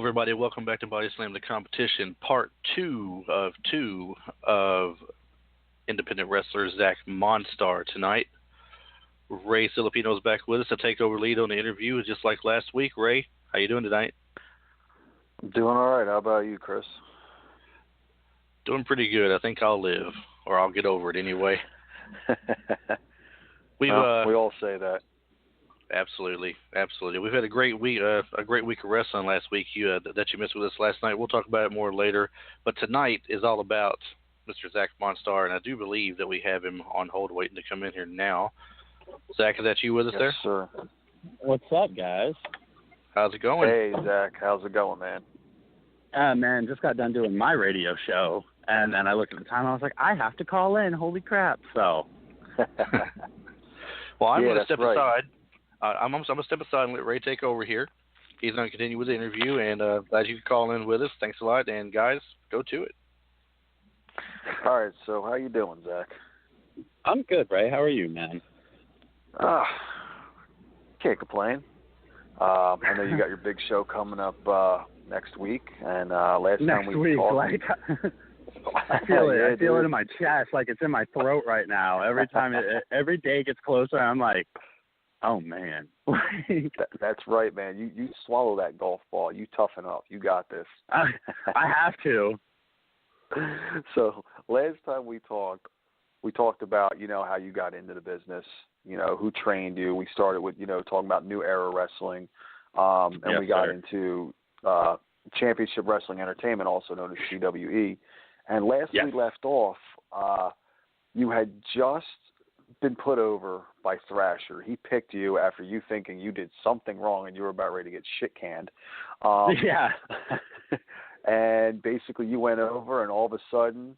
everybody. Welcome back to Body Slam the Competition, part two of independent wrestler Zack Monstar tonight. Ray Filipino's back with us to take over lead on the interview, just like last week. Ray, how you doing tonight? Doing all right. How about you, Chris? Doing pretty good. I think I'll live, or I'll get over it anyway. We all say that. Absolutely. We've had a great week of wrestling last week. That you missed with us last night. We'll talk about it more later. But tonight is all about Mr. Zack Monstar, and I do believe that we have him on hold waiting to come in here now. Zach, is that you with us there? Yes, sir. What's up, guys? How's it going? Hey, Zach. How's it going, man? Man, just got done doing my radio show, and then I looked at the time. I was like, I have to call in. Holy crap! So. Well, I'm going to step aside. I'm going to step aside and let Ray take over here. He's going to continue with the interview, and glad you could call in with us. Thanks a lot, and guys, go to it. All right, so how you doing, Zach? I'm good, Ray. How are you, man? Can't complain. I know you got your big show coming up next week, and last time we talked... Like, I feel it. I feel it in my chest, like it's in my throat right now. Every time, every day gets closer, I'm like, oh, man. That's right, man. You swallow that golf ball. You toughen up. You got this. I have to. So last time we talked about, how you got into the business, who trained you. We started with, talking about New Era Wrestling, and yes, we got sir. into Championship Wrestling Entertainment, also known as CWE. And last we left off, you had just been put over by Thrasher. He picked you after you thinking you did something wrong and you were about ready to get shit canned. Yeah. And basically you went over, and all of a sudden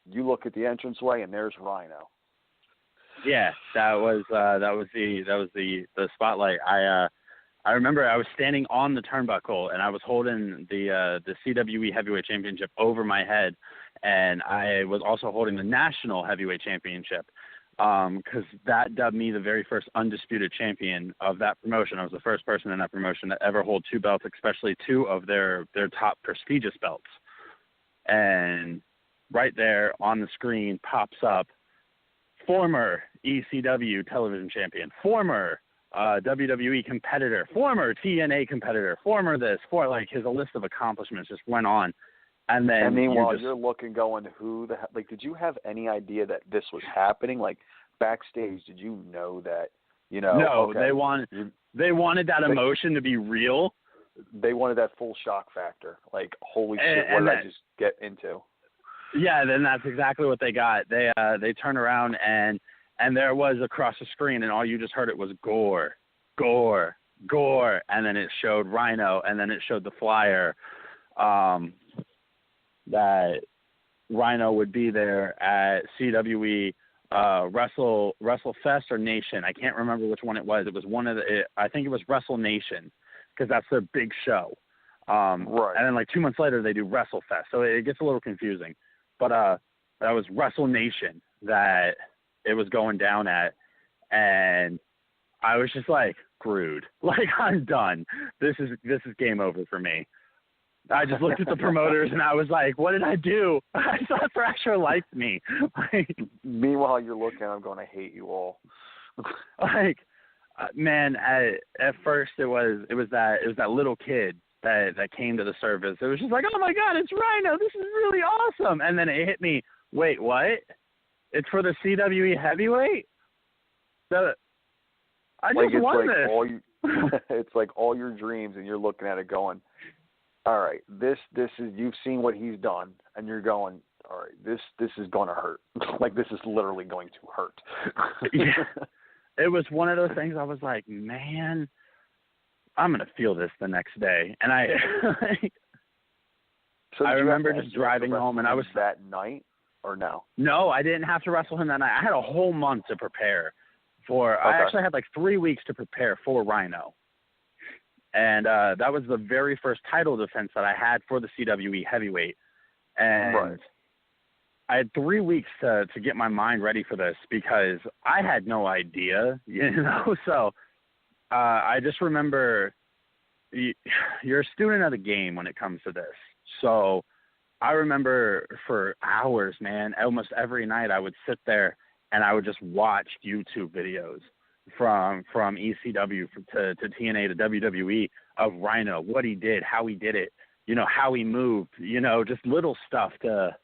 you look at the entranceway and there's Rhino. Yeah, that was the spotlight. I remember I was standing on the turnbuckle and I was holding the CWE Heavyweight Championship over my head, and I was also holding the National Heavyweight Championship. Because that dubbed me the very first undisputed champion of that promotion. I was the first person in that promotion to ever hold two belts, especially two of their top prestigious belts. And right there on the screen pops up former ECW television champion, former WWE competitor, former TNA competitor, former this, his list of accomplishments just went on. And then meanwhile, you're looking, going, did you have any idea that this was happening? Like, backstage, did you know that, No, okay, they wanted that emotion to be real. They wanted that full shock factor. Like, holy shit, what did I just get into? Yeah, then that's exactly what they got. They turned around, and there was across the screen, and all you just heard it was gore, gore, gore. And then it showed Rhino, and then it showed the flyer. That Rhino would be there at CWE Wrestle Fest or Nation. I can't remember which one it was. It was I think it was Wrestle Nation, because that's their big show. Right. And then like 2 months later they do Wrestle Fest, so it gets a little confusing. But that was Wrestle Nation that it was going down at, and I was just like, screwed. Like, I'm done. This is game over for me. I just looked at the promoters and I was like, what did I do? I thought Thrasher liked me. Meanwhile, you're looking, I'm going, I hate you all. Man, at first it was that little kid that came to the service. It was just like, oh my God, it's Rhino. This is really awesome. And then it hit me. Wait, what? It's for the CWE Heavyweight? I just won this. It's like all your dreams, and you're looking at it going, all right, this is, you've seen what he's done, and you're going, all right, this is going to hurt. Like, this is literally going to hurt. Yeah. It was one of those things I was like, man, I'm going to feel this the next day. And I remember just driving home, and I was... that night, or no? No, I didn't have to wrestle him that night. I had a whole month to prepare for... Okay. I actually had like 3 weeks to prepare for Rhino. And that was the very first title defense that I had for the CWE Heavyweight. And right. I had 3 weeks to get my mind ready for this because I had no idea, So I just remember you're a student of the game when it comes to this. So I remember for hours, man, almost every night I would sit there and I would just watch YouTube videos from ECW to TNA to WWE of Rhino, what he did, how he did it, how he moved, just little stuff to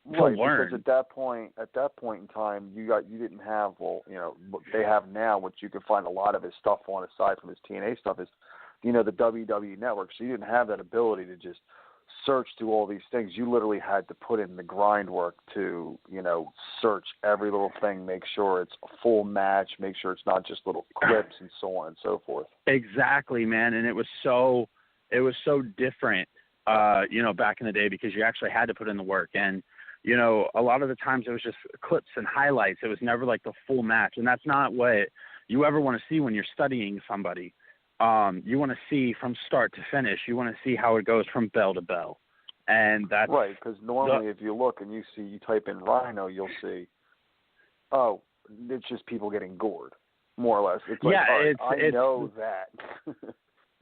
right, learn. Because at that point in time, you didn't have what they have now, which you can find a lot of his stuff on aside from his TNA stuff is, the WWE Network. So you didn't have that ability to just search through all these things. You literally had to put in the grind work to, search every little thing, make sure it's a full match, make sure it's not just little clips and so on and so forth. Exactly, man. And it was so different, back in the day because you actually had to put in the work. And, a lot of the times it was just clips and highlights. It was never like the full match. And that's not what you ever want to see when you're studying somebody. You want to see from start to finish. You want to see how it goes from bell to bell. And that's right, because normally if you look and you type in Rhino, you'll see, oh, it's just people getting gored, more or less. It's like, I know that.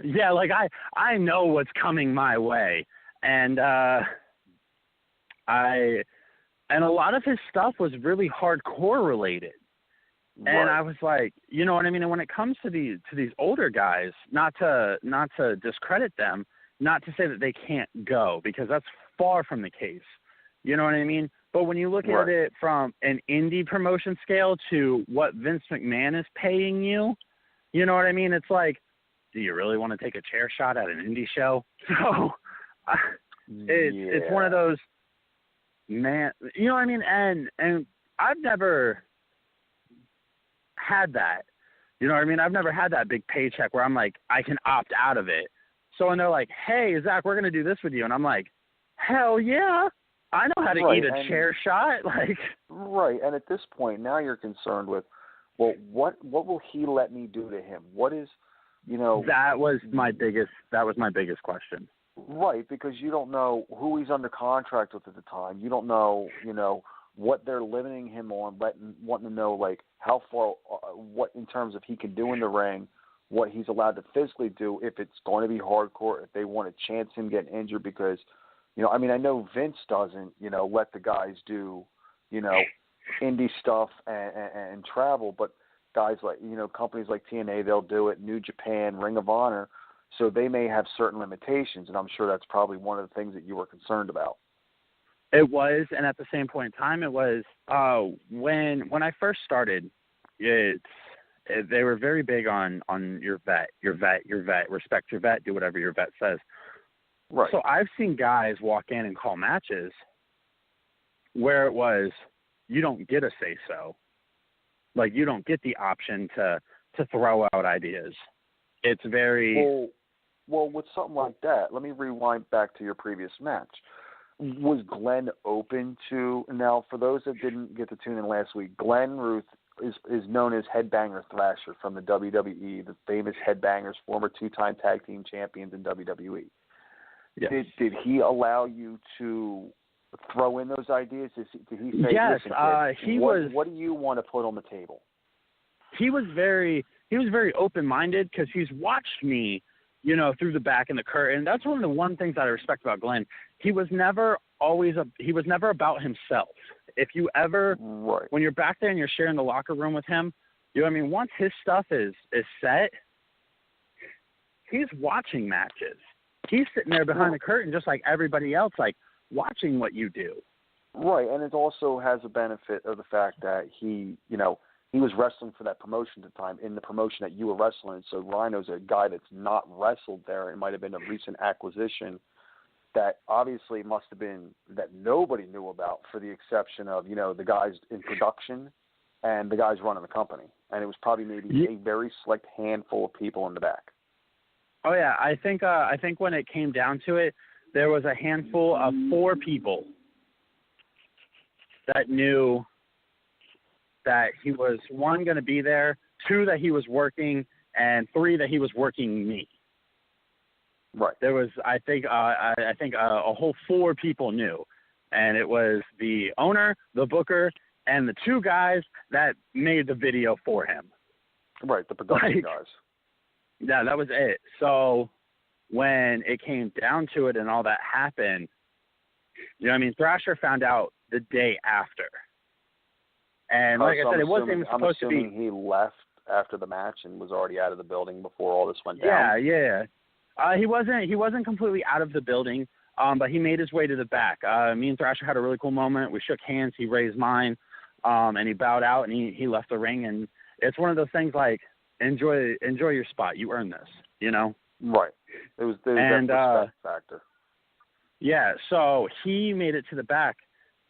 Yeah, like I know what's coming my way. And and a lot of his stuff was really hardcore related. And right. I was like, you know what I mean? And when it comes to these older guys, not to discredit them, not to say that they can't go, because that's far from the case. You know what I mean? But when you look at it from an indie promotion scale to what Vince McMahon is paying you, you know what I mean? It's like, do you really want to take a chair shot at an indie show? So it's one of those, man, you know what I mean? And I've never had that. You know what I mean? I've never had that big paycheck where I'm like, I can opt out of it. So when they're like, hey, Zach, we're going to do this with you. And I'm like, hell yeah. I know how to eat a chair shot. Like, right. And at this point, now you're concerned with, well, what will he let me do to him? What is, that was my biggest question. Right, because you don't know who he's under contract with at the time. You don't know, what they're limiting him on, wanting to know, like, how far, what in terms of he can do in the ring, what he's allowed to physically do, if it's going to be hardcore, if they want to chance him getting injured because, I know Vince doesn't, let the guys do, indie stuff and travel, but guys like, companies like TNA, they'll do it, New Japan, Ring of Honor, so they may have certain limitations, and I'm sure that's probably one of the things that you were concerned about. It was, and at the same point in time, it was when I first started, they were very big on your vet, respect your vet, do whatever your vet says. Right. So I've seen guys walk in and call matches where it was, you don't get a say-so. Like, you don't get the option to throw out ideas. It's very... Well, with something like that, let me rewind back to your previous match. Was Glenn open to... Now, for those that didn't get to tune in last week, Glenn Ruth is known as Headbanger Thrasher from the WWE, the famous Headbangers, former two-time tag team champions in WWE. Yes. Did he allow you to throw in those ideas? Did he say, yes, listen, kid, what do you want to put on the table? He was very open-minded because he's watched me, through the back and the curtain. That's one of the things that I respect about Glenn. He was never about himself. If you ever, when you're back there and you're sharing the locker room with him, once his stuff is set, he's watching matches. He's sitting there behind the curtain just like everybody else, like watching what you do. Right, and it also has a benefit of the fact that he was wrestling for that promotion at the time, in the promotion that you were wrestling. So Rhino's a guy that's not wrestled there. It might have been a recent acquisition that obviously must have been that nobody knew about, for the exception of, the guys in production and the guys running the company. And it was probably maybe a very select handful of people in the back. Oh, yeah. I think when it came down to it, there was a handful of 4 people that knew that he was, 1, going to be there, 2, that he was working, and 3, that he was working me. Right. There was, I think a whole 4 people knew, and it was the owner, the booker, and the 2 guys that made the video for him. Right, the production guys. Yeah, that was it. So when it came down to it and all that happened, you know what I mean, Thrasher found out the day after. And like I said, it wasn't even supposed to be. I'm assuming he left after the match and was already out of the building before all this went down. Yeah. He wasn't completely out of the building, but he made his way to the back. Me and Thrasher had a really cool moment. We shook hands. He raised mine, and he bowed out, and he left the ring. And it's one of those things like, enjoy your spot. You earned this, you know? Right. There was that respect factor. Yeah, so he made it to the back,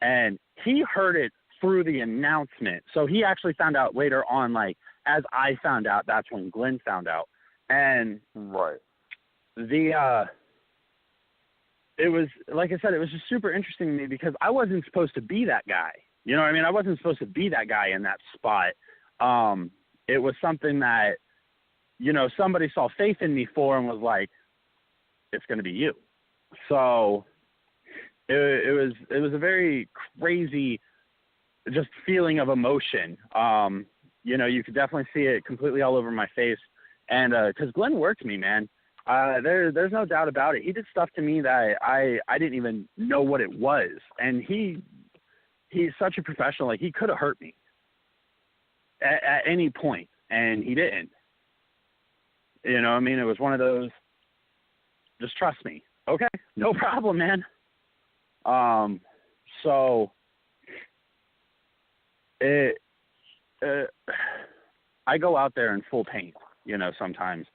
and he heard it through the announcement. So he actually found out later on, like, as I found out, that's when Glenn found out. And right. It was, like I said, it was just super interesting to me because I wasn't supposed to be that guy. You know what I mean? I wasn't supposed to be that guy in that spot. It was something that, you know, somebody saw faith in me for and was like, it's going to be you. So it was a very crazy just feeling of emotion. You know, you could definitely see it completely all over my face. And because Glenn worked me, man. There's no doubt about it. He did stuff to me that I didn't even know what it was. And he's such a professional. Like, he could have hurt me at any point, and he didn't. You know what I mean? It was one of those, just trust me. Okay, no problem, man. So I go out there in full paint, you know, sometimes.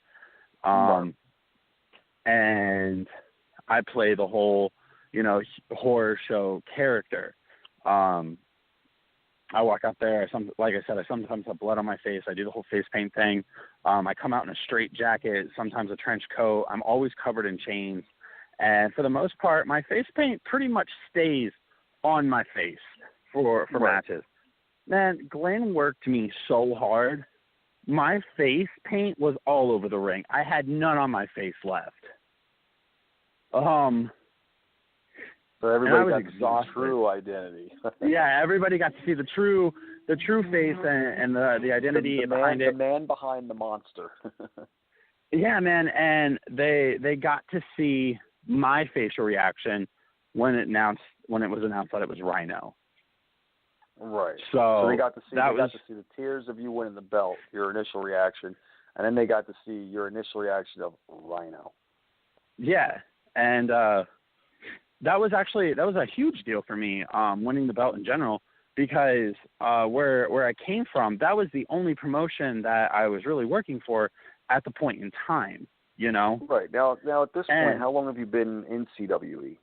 And I play the whole, you know, horror show character. I walk out there, like I said, I sometimes have blood on my face. I do the whole face paint thing. I come out in a straight jacket, sometimes a trench coat. I'm always covered in chains. And for the most part, my face paint pretty much stays on my face for matches. Man, Glenn worked me so hard. My face paint was all over the ring. I had none on my face left. So everybody got to see the true identity. Yeah, everybody got to see the true face and the identity behind it. The man behind the monster. Yeah, man, and they got to see my facial reaction when it was announced that it was Rhino. Right. So they got to see the tears of you winning the belt, your initial reaction, and then they got to see your initial reaction of Rhino. Yeah, and that was a huge deal for me, winning the belt in general, because where I came from, that was the only promotion that I was really working for at the point in time, you know? Right. Now at this point, how long have you been in CWE?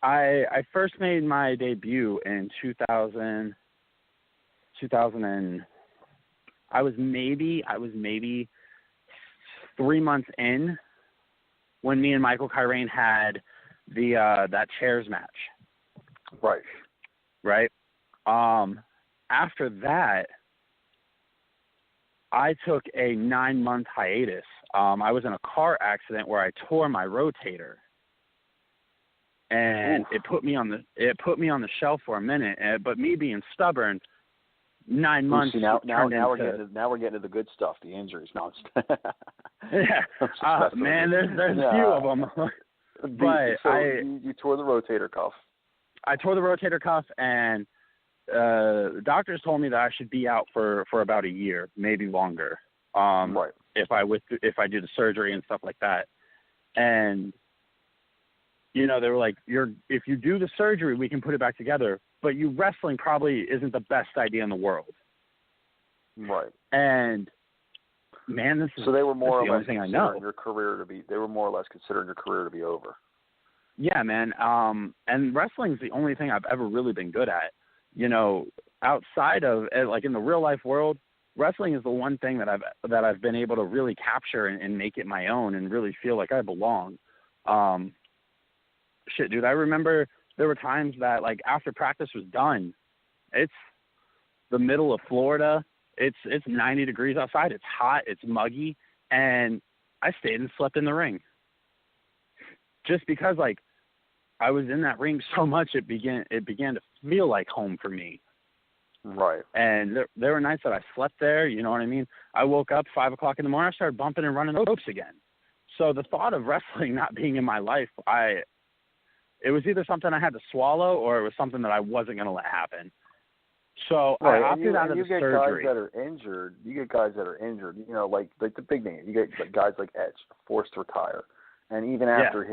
I first made my debut in 2000 and I was maybe 3 months in when me and Michael Kyrane had that chairs match. Right. After that, I took a 9-month hiatus. I was in a car accident where I tore my rotator. And it put me on the shelf for a minute. But me being stubborn, 9 months. Now we're getting to the good stuff, the injuries. No, yeah, man, there's a few of them. But you tore the rotator cuff. I tore the rotator cuff, and the doctors told me that I should be out for about a year, maybe longer. Right. If I do the surgery and stuff like that, and you know, they were like, if you do the surgery, we can put it back together. But you wrestling probably isn't the best idea in the world. Right. And man, so they were more or less considering your career to be. They were more or less considering your career to be over. Yeah, man. And wrestling's the only thing I've ever really been good at. You know, outside of like in the real life world, wrestling is the one thing that I've been able to really capture and make it my own and really feel like I belong. Shit, dude, I remember there were times that, like, after practice was done, it's the middle of Florida, it's 90 degrees outside, it's hot, it's muggy, and I stayed and slept in the ring. Just because, like, I was in that ring so much, it began to feel like home for me. Right. And there were nights that I slept there, you know what I mean? I woke up 5 o'clock in the morning, I started bumping and running ropes again. So the thought of wrestling not being in my life, it was either something I had to swallow or it was something that I wasn't going to let happen. So right. I opted out of the surgery. You get guys that are injured, you know, like the big name. You get guys like Edge forced to retire. And even after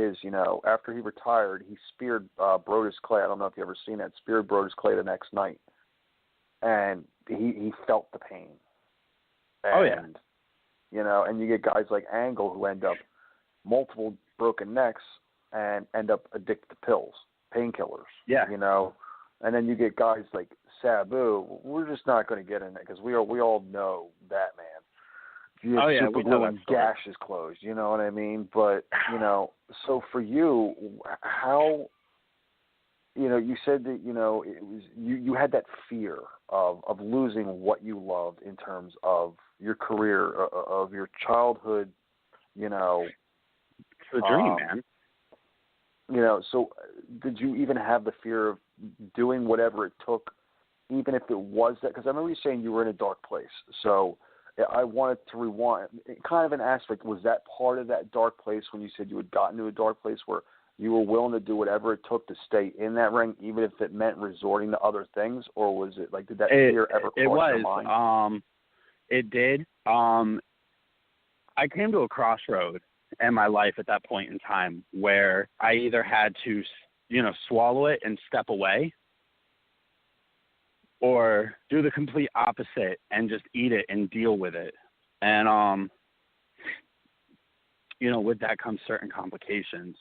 after he retired, he speared Brodus Clay. I don't know if you ever seen that. Speared Brodus Clay the next night. And he felt the pain. And, you know, and you get guys like Angle who end up multiple broken necks and end up addicted to pills, painkillers. Yeah. You know, and then you get guys like Sabu. We're just not going to get in it because we all know that, man. We know that gash is closed. You know what I mean? But you know, so for you, how? You know, you said that, you know, it was you had that fear of losing what you loved in terms of your career, of your childhood, you know. It's the dream, man. You know, so did you even have the fear of doing whatever it took, even if it was that? Because I remember you saying you were in a dark place. So I wanted to rewind, kind of an aspect, was that part of that dark place when you said you had gotten to a dark place where you were willing to do whatever it took to stay in that ring, even if it meant resorting to other things, or was it like, did that fear ever cross your mind? It did. I came to a crossroad in my life at that point in time where I either had to, you know, swallow it and step away, or do the complete opposite and just eat it and deal with it. And, you know, with that comes certain complications.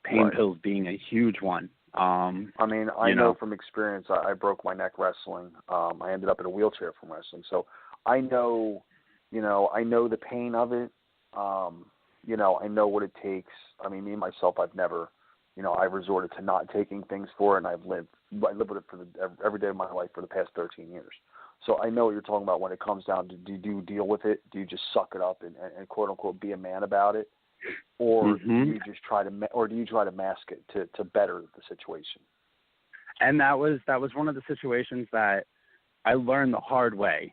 Pain pills being a huge one. I mean, I know from experience, I broke my neck wrestling. I ended up in a wheelchair from wrestling. So I know, you know, I know the pain of it. You know, I know what it takes. I mean, me, myself, I've never, you know, I've resorted to not taking things for it, and I live with it for every day of my life for the past 13 years. So I know what you're talking about when it comes down to, do you deal with it? Do you just suck it up and quote unquote be a man about it? Or do you just try to mask it to better the situation? And that was one of the situations that I learned the hard way,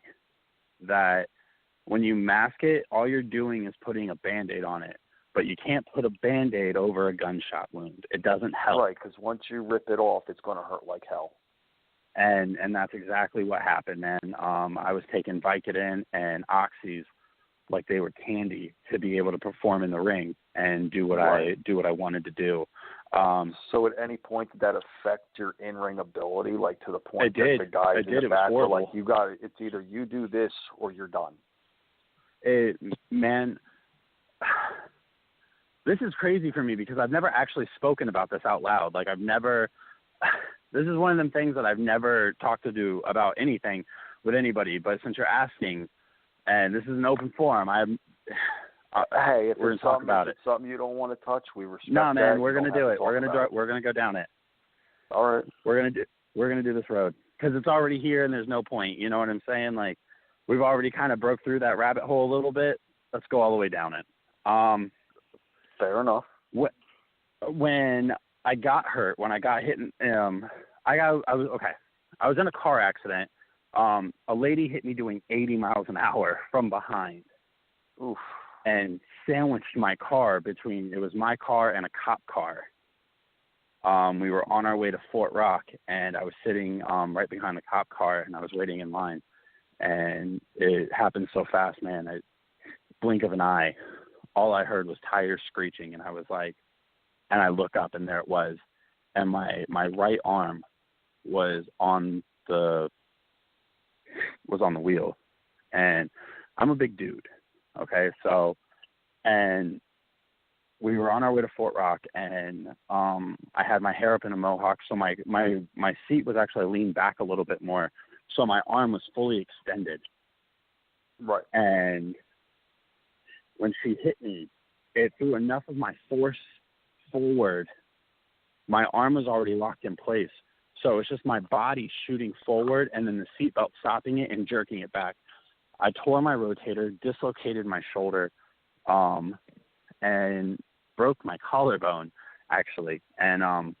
that when you mask it, all you're doing is putting a Band-Aid on it. But you can't put a Band-Aid over a gunshot wound. It doesn't help. Right, because once you rip it off, it's going to hurt like hell. And that's exactly what happened, man. I was taking Vicodin and Oxys like they were candy to be able to perform in the ring and do what I wanted to do. So at any point did that affect your in-ring ability, like to the point it did. that the guys it in did. the It was back were horrible. like, it's either you do this or you're done? Man, this is crazy for me because I've never actually spoken about this out loud. Like this is one of them things that I've never talked to do about anything with anybody. But since you're asking, and this is an open forum, hey, if we're it's gonna talk about it. Something you don't want to touch, we respect. No, man, that. We're gonna do it. We're gonna go down it. All right. We're gonna do this road because it's already here and there's no point. You know what I'm saying? Like, we've already kind of broke through that rabbit hole a little bit. Let's go all the way down it. Fair enough. When I got hurt, when I got hit, I was in a car accident. A lady hit me doing 80 miles an hour from behind. Oof. And sandwiched my car it was my car and a cop car. We were on our way to Fort Rock, and I was sitting right behind the cop car, and I was waiting in line. And it happened so fast, man. Blink of an eye, all I heard was tires screeching, and I was like, and I look up, and there it was. And my right arm was on the wheel. And I'm a big dude. Okay, so, and we were on our way to Fort Rock, and I had my hair up in a mohawk, so my seat was actually leaned back a little bit more, so my arm was fully extended. Right. And when she hit me, it threw enough of my force forward. My arm was already locked in place, so it's just my body shooting forward, and then the seatbelt stopping it and jerking it back. I tore my rotator, dislocated my shoulder, and broke my collarbone, actually. And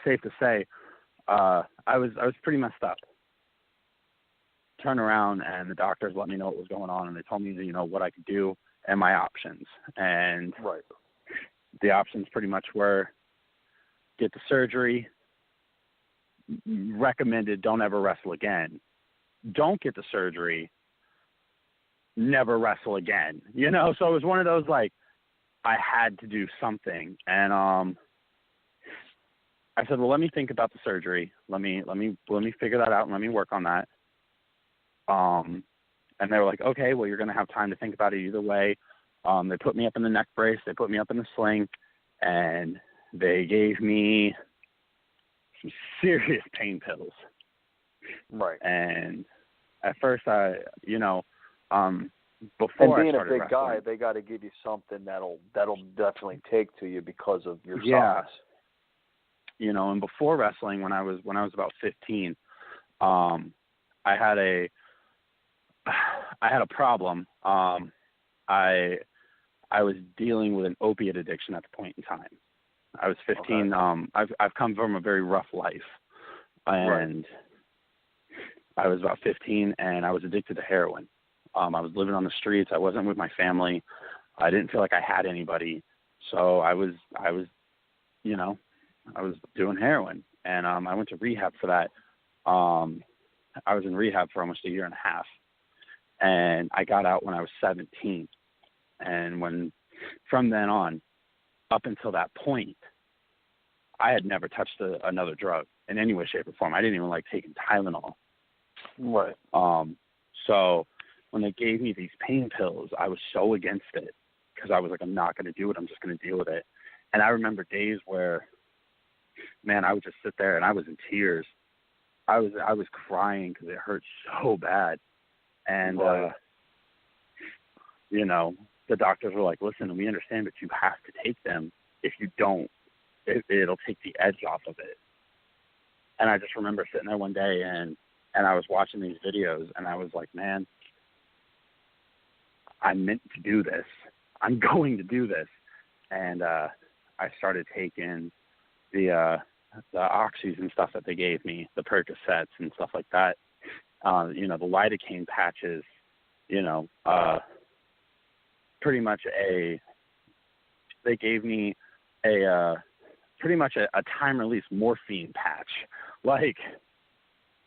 safe to say, I was pretty messed up. Turn around, and the doctors let me know what was going on, and they told me, what I could do and my options. And right. The options pretty much were get the surgery, recommended don't ever wrestle again. Don't get the surgery, never wrestle again. So it was one of those, like, I had to do something. And I said, well, let me think about the surgery. Let me figure that out and let me work on that. And they were like, okay, well, you're going to have time to think about it either way. They put me up in the neck brace. They put me up in the sling, and they gave me some serious pain pills. Right. And at first, before and being I started a big wrestling, guy, they got to give you something that'll definitely take to you because of your yeah. size. And before wrestling, when I was about 15, I had a problem. I was dealing with an opiate addiction at the point in time. I was 15. Okay. I've come from a very rough life, and I was about 15, and I was addicted to heroin. I was living on the streets. I wasn't with my family. I didn't feel like I had anybody, so I was doing heroin, and I went to rehab for that. I was in rehab for almost a year and a half, and I got out when I was 17. And from then on, up until that point, I had never touched another drug in any way, shape, or form. I didn't even like taking Tylenol. Right. So when they gave me these pain pills, I was so against it because I was like, I'm not going to do it. I'm just going to deal with it. And I remember days where, man, I would just sit there and I was in tears. I was crying because it hurt so bad. And, the doctors were like, listen, we understand, but you have to take them. If you don't, it'll take the edge off of it. And I just remember sitting there one day and I was watching these videos and I was like, man, I'm meant to do this. I'm going to do this. And I started taking the oxys and stuff that they gave me, the Percocets and stuff like that. The lidocaine patches, pretty much they gave me pretty much a time release morphine patch. Like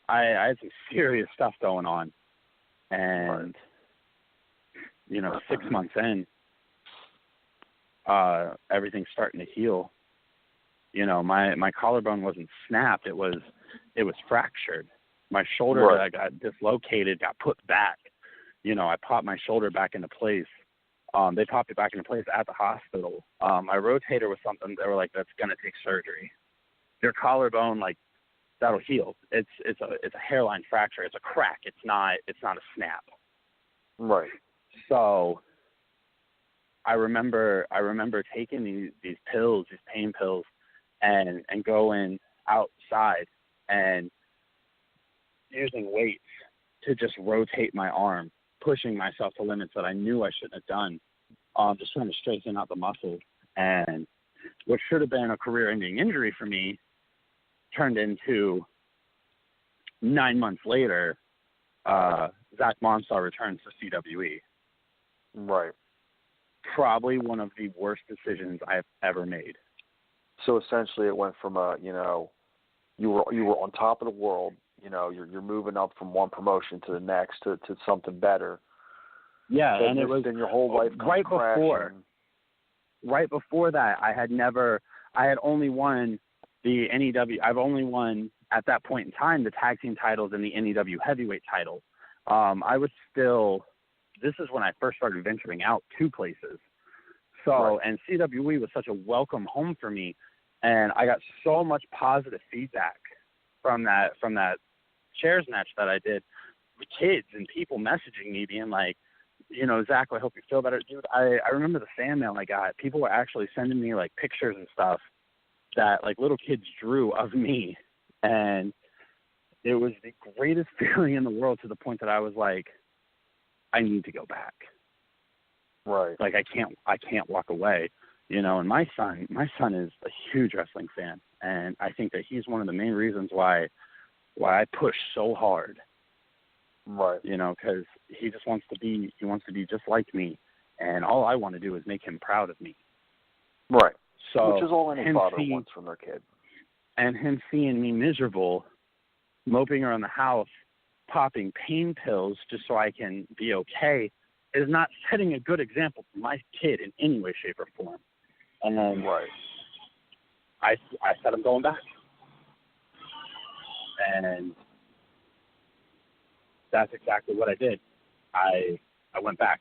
I had some serious stuff going on, and 6 months in, everything's starting to heal. My collarbone wasn't snapped; it was fractured. My shoulder that got dislocated got put back. I popped my shoulder back into place. They popped it back into place at the hospital. My rotator was something they were like, that's gonna take surgery. Your collarbone, like, that'll heal. It's a hairline fracture. It's a crack. It's not a snap. Right. So I remember taking these pills, these pain pills, and going outside and using weights to just rotate my arm, pushing myself to limits that I knew I shouldn't have done, just trying to straighten out the muscle. And what should have been a career-ending injury for me turned into 9 months later, Zack Monstar returns to CWE. Right. Probably one of the worst decisions I've ever made. So essentially, it went from you were on top of the world. You're moving up from one promotion to the next to something better. Yeah, but and it was then your whole life right before. Right before that, I had only won the NEW. I've only won at that point in time the tag team titles and the NEW heavyweight title. I was still. This is when I first started venturing out to places. So, and CWE was such a welcome home for me, and I got so much positive feedback from that chairs match that I did with kids and people messaging me being like, Zack, I hope you feel better. Dude, I remember the fan mail I got. People were actually sending me like pictures and stuff that like little kids drew of me, and it was the greatest feeling in the world, to the point that I was like, I need to go back. Right. Like I can't walk away. And my son is a huge wrestling fan, and I think that he's one of the main reasons why I push so hard. Right. Because he wants to be just like me, and all I want to do is make him proud of me. Right. So which is all any father wants from their kid. And him seeing me miserable, moping around the house, popping pain pills just so I can be okay, is not setting a good example for my kid in any way, shape, or form. And then right. I said I'm going back. And that's exactly what I did. I went back.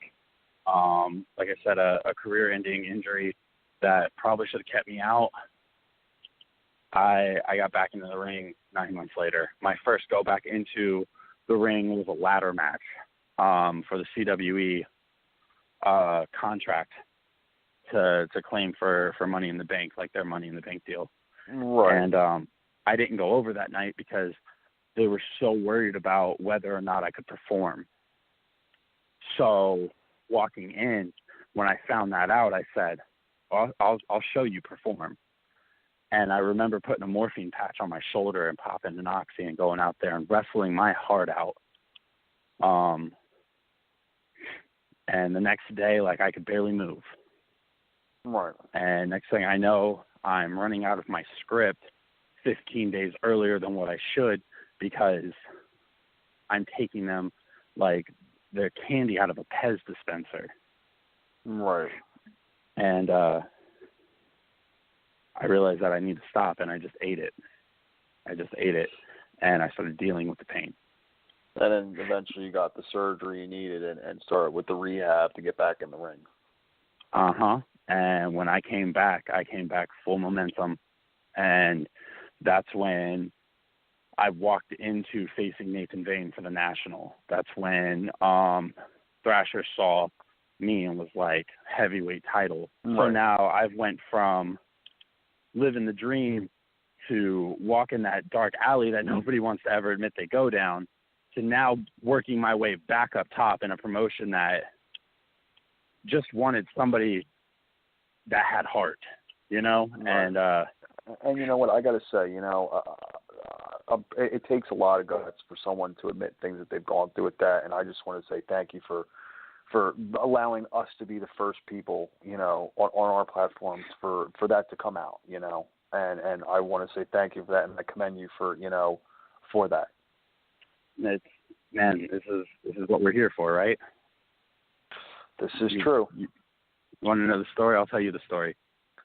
Like I said, a career-ending injury that probably should have kept me out. I got back into the ring 9 months later. My first go back into the ring was a ladder match for the CWE contract to claim for Money in the Bank, like their Money in the Bank deal. Right. And I didn't go over that night because they were so worried about whether or not I could perform. So walking in, when I found that out, I said, I'll show you perform. And I remember putting a morphine patch on my shoulder and popping an oxy and going out there and wrestling my heart out. And the next day, like, I could barely move. Right. And next thing I know, I'm running out of my script 15 days earlier than what I should because I'm taking them like they're candy out of a Pez dispenser. Right. And I realized that I need to stop, and I just ate it. And I started dealing with the pain. And then eventually you got the surgery you needed and started with the rehab to get back in the ring. Uh-huh. And when I came back full momentum. And that's when I walked into facing Nathan Vane for the National. That's when Thrasher saw me and was like, heavyweight title. Right. So now I've went from living the dream to walking that dark alley that nobody wants to ever admit they go down, to now working my way back up top in a promotion that just wanted somebody that had heart, Right. And you know what, I got to say, it takes a lot of guts for someone to admit things that they've gone through with that, and I just want to say thank you for allowing us to be the first people, on our platforms for that to come out, and I want to say thank you for that, and I commend you for that. This is what we're here for, right? This is true. You want to know the story? I'll tell you the story.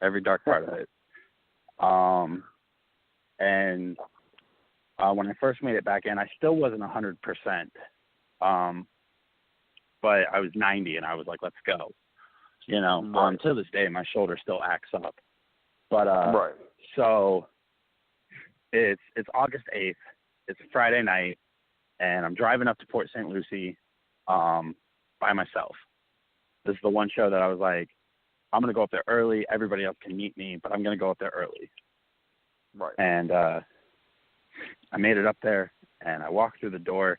Every dark part of it. And when I first made it back in, I still wasn't 100%. But I was 90, and I was like, let's go. Right. To this day, my shoulder still acts up. But right. So it's August 8th. It's a Friday night, and I'm driving up to Port St. Lucie by myself. This is the one show that I was like, I'm going to go up there early. Everybody else can meet me, but I'm going to go up there early. Right. And I made it up there, and I walked through the door,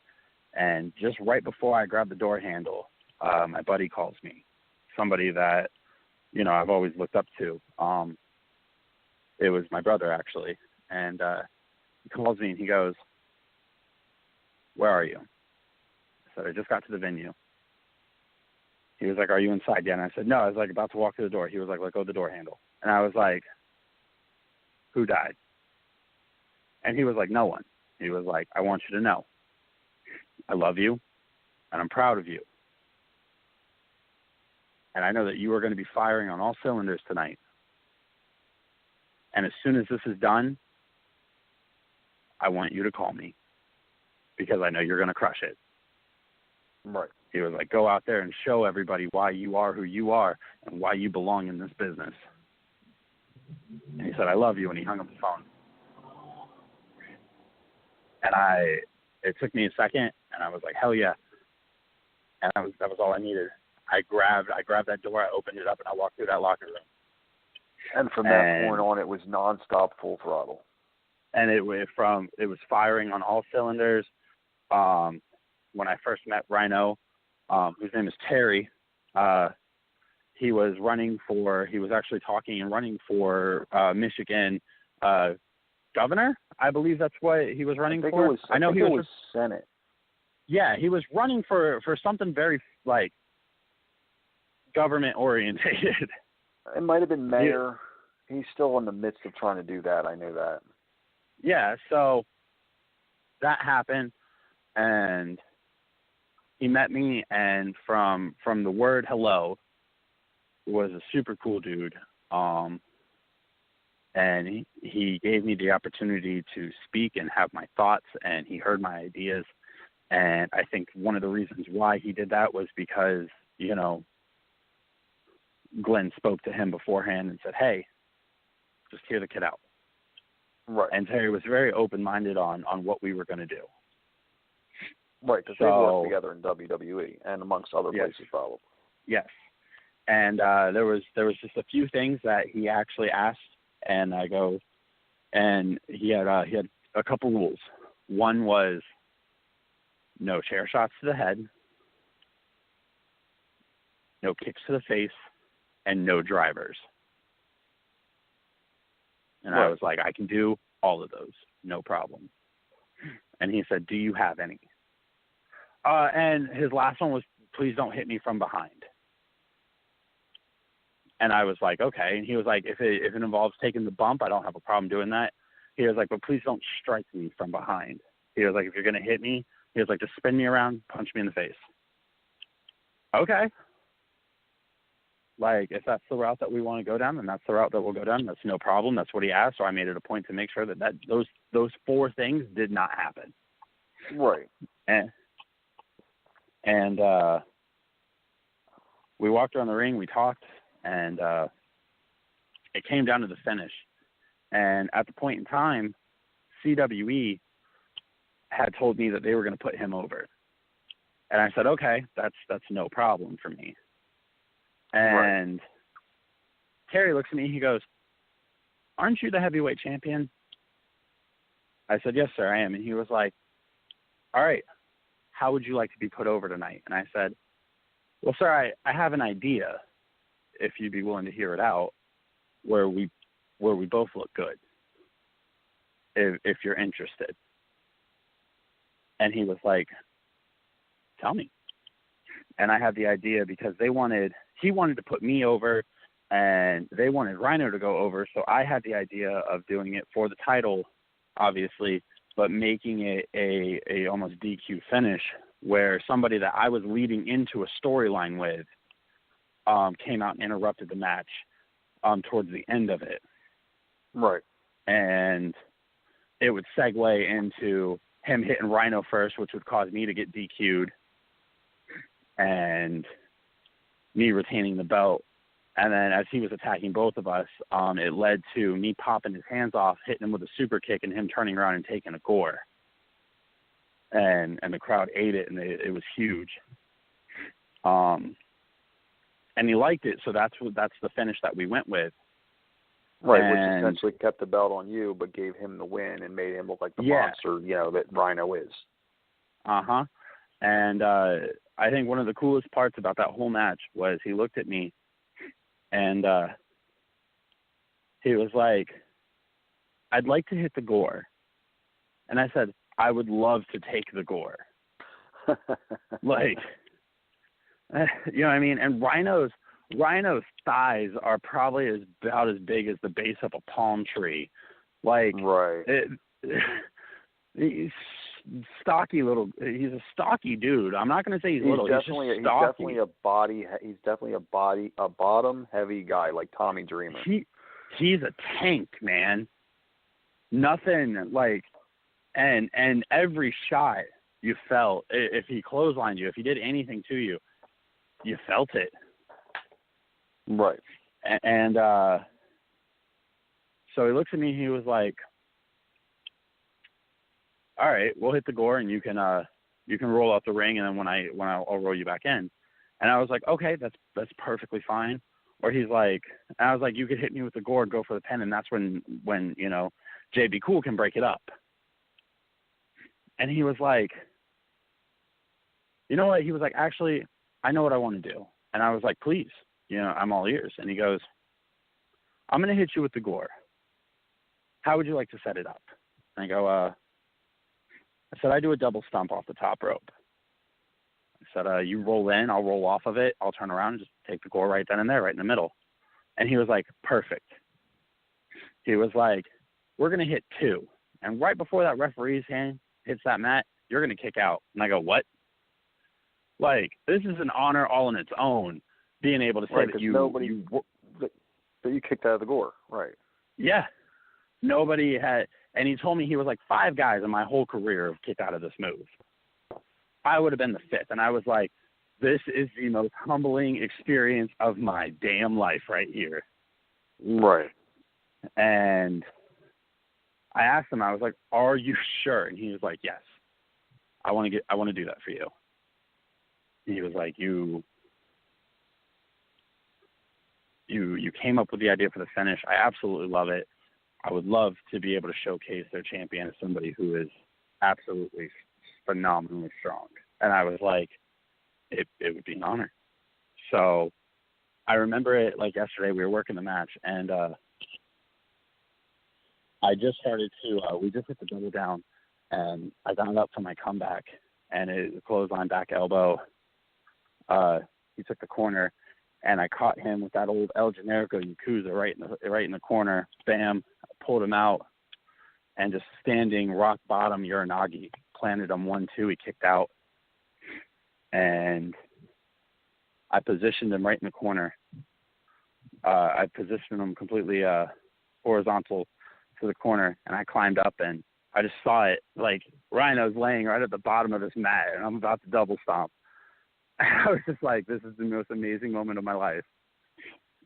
and just right before I grabbed the door handle, my buddy calls me, somebody that, I've always looked up to. It was my brother, actually. And he calls me, and he goes, "Where are you?" I said, "I just got to the venue." He was like, "Are you inside yet?" And I said, "No." I was like about to walk through the door. He was like, "Let go of the door handle." And I was like, "Who died?" And he was like, "No one." He was like, "I want you to know, I love you, and I'm proud of you. And I know that you are going to be firing on all cylinders tonight. And as soon as this is done, I want you to call me, because I know you're going to crush it." Right. He was like, "Go out there and show everybody why you are who you are and why you belong in this business." And he said, "I love you," and he hung up the phone. And it took me a second, and I was like, hell yeah. And that was all I needed. I grabbed that door, I opened it up, and I walked through that locker room. And from that point on, it was nonstop, full throttle. And it was firing on all cylinders. When I first met Rhino, whose name is Terry, he was actually talking and running for Michigan governor. I believe that's what he was running for. I know he was Senate. Yeah, he was running for something very, like, government-orientated. It might have been mayor. Yeah. He's still in the midst of trying to do that. I know that. Yeah, so that happened, and he met me, and from the word hello, was a super cool dude. And he gave me the opportunity to speak and have my thoughts, and he heard my ideas. And I think one of the reasons why he did that was because, you know, Glenn spoke to him beforehand and said, hey, just hear the kid out. Right. And Terry was very open-minded on what we were going to do. Right, because they worked together in WWE and amongst other places probably. Yes. And there was just a few things that he actually asked, and I go, and he had a couple rules. One was no chair shots to the head, no kicks to the face, and no drivers. And I was like, I can do all of those, no problem. And he said, do you have any? And his last one was, please don't hit me from behind. And I was like, okay. And he was like, if it involves taking the bump, I don't have a problem doing that. He was like, but please don't strike me from behind. He was like, if you're going to hit me, he was like, just spin me around, punch me in the face. Okay. Like, if that's the route that we want to go down, then that's the route that we'll go down. That's no problem. That's what he asked. So I made it a point to make sure that those four things did not happen. Right. And we walked around the ring, we talked, and it came down to the finish. And at the point in time, CWE had told me that they were going to put him over. And I said, okay, that's no problem for me. And Terry looks at me, he goes, aren't you the heavyweight champion? I said, yes, sir, I am. And he was like, all right, how would you like to be put over tonight? And I said, well, sir, I have an idea, if you'd be willing to hear it out, where we both look good, if you're interested. And he was like, tell me. And I had the idea because he wanted to put me over, and they wanted Rhino to go over. So I had the idea of doing it for the title, obviously, but making it a almost DQ finish where somebody that I was leading into a storyline with came out and interrupted the match towards the end of it. Right. And it would segue into him hitting Rhino first, which would cause me to get DQ'd, and me retaining the belt. And then as he was attacking both of us, it led to me popping his hands off, hitting him with a super kick, and him turning around and taking a gore. And the crowd ate it, and it was huge. And he liked it, so that's the finish that we went with. Right, which essentially kept the belt on you, but gave him the win and made him look like the monster, that Rhino is. Uh-huh. And I think one of the coolest parts about that whole match was he looked at me, and he was like, I'd like to hit the gore. And I said, I would love to take the gore. Like, you know what I mean? And Rhino's thighs are probably about as big as the base of a palm tree. Like, right. He's stocky little. He's a stocky dude. I'm not going to say he's little. He's definitely a bottom heavy guy like Tommy Dreamer. He's a tank, man. Nothing like, and every shot you felt, if he clotheslined you, if he did anything to you, you felt it. Right. And so he looks at me, he was like, all right, we'll hit the gore, and you can roll out the ring, and then I'll roll you back in. And I was like, okay, that's perfectly fine. Or he's like, and I was like, you could hit me with the gore, go for the pin, and that's when JB Cool can break it up. And he was like, you know what? He was like, actually, I know what I want to do. And I was like, please. I'm all ears. And he goes, I'm going to hit you with the gore. How would you like to set it up? And I go, I said, I do a double stomp off the top rope. I said, you roll in, I'll roll off of it. I'll turn around and just take the gore right then and there, right in the middle. And he was like, perfect. He was like, we're going to hit 2. And right before that referee's hand hits that mat, you're going to kick out. And I go, what? Like, this is an honor all on its own, being able to say that that you kicked out of the gore. Right. Yeah. Nobody had, and he told me he was like 5 guys in my whole career have kicked out of this move. I would have been the 5th. And I was like, this is the most humbling experience of my damn life right here. Right. And I asked him, I was like, are you sure? And he was like, yes, I want to do that for you. And he was like, you came up with the idea for the finish. I absolutely love it. I would love to be able to showcase their champion as somebody who is absolutely phenomenally strong. And I was like, it would be an honor. So I remember it like yesterday. We were working the match, and I just started to, we just hit the double down, and I got up for my comeback, and it clothesline back elbow. He took the corner, and I caught him with that old El Generico Yakuza right in the corner. Bam, pulled him out, and just standing rock bottom Uranagi, planted him 1-2. He kicked out, and I positioned him right in the corner. I positioned him completely horizontal to the corner, and I climbed up, and I just saw it. Like, Rhino's laying right at the bottom of this mat, and I'm about to double stomp. I was just like, this is the most amazing moment of my life.